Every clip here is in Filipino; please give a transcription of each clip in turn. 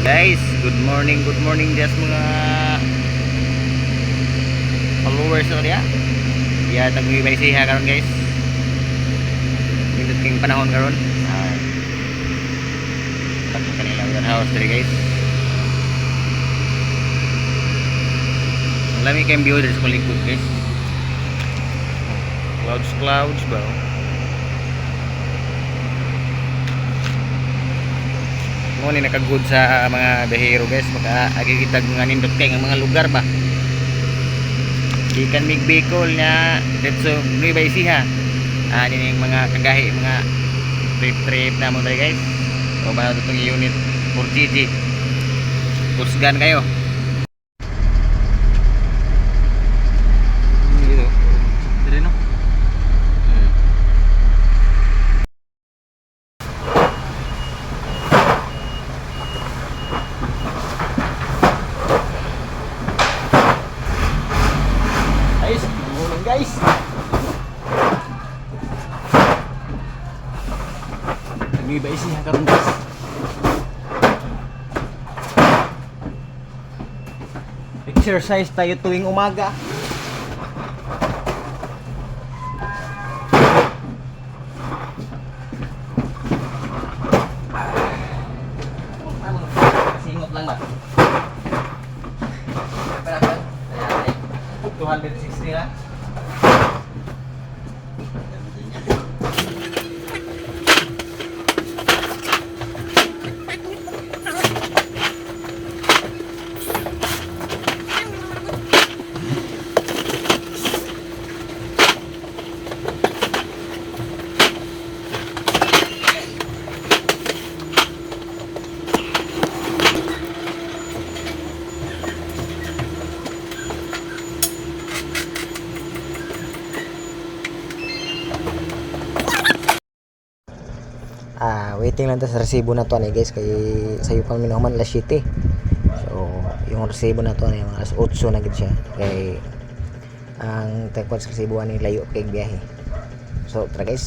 Guys, good morning guys mga followers ko diya. Ya tagwi siha karon guys. Indot king panahon karon. Takbo kanila warehouse diri guys. Ang lami kayong view diri sa likod guys. Clouds ba? Mo ni nakagud sa mga behero guys, makaagigitag mga nindot kay nga mga lugar ba. Ikan mig Bicol nya dito Nueva Ecija. Ning mga kagahi mga trip na mo diri guys. O ba itong unit 4GG. Kusgan kayo. Dito no. Guys, nag-iba isihan karon guys. Exercise tayo tuwing umaga. Singot lang ba? 260 na. Waiting lang ta sa resibo na to ni guys, kay sayo pang minuman alas 7. So yung resibo na to ni mga alas 8 na gid siya, kay ang tekwat sa resibo ni layo kay biyahe. So tara guys,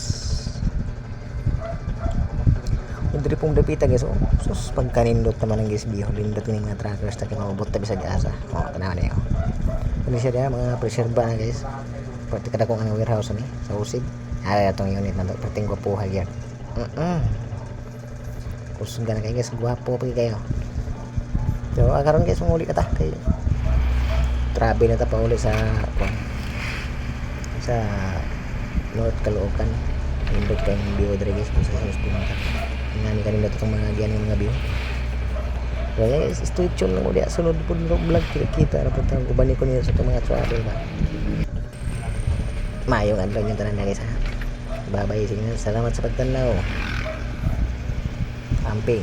hindi pong dapita guys. Sus pagkanindot naman ang guys biho lindot ning mga trackers ta kay mabot ta bisag asa. Tanaw niyo ini siya dia mga preserba na guys, pati kada kong ang warehouse ni sa usig. Atong unit na to perting gwapuha yan. Kusgan na kayo guys, gwapo pa kayo. So karon guys muli na ta kay travel na ta pa uli sa North Caloocan. Indot kay view diri guys kung sa punta. Ngani kanina to mga giyan ng mga view. So guys, stay tuned lang ulit sunod pud vlog kita ra pud uban ko niya sa mga travel ba. Mayong adlaw yung tanan guys ha. Bye bye, salamat sa pagtanaw. Amping.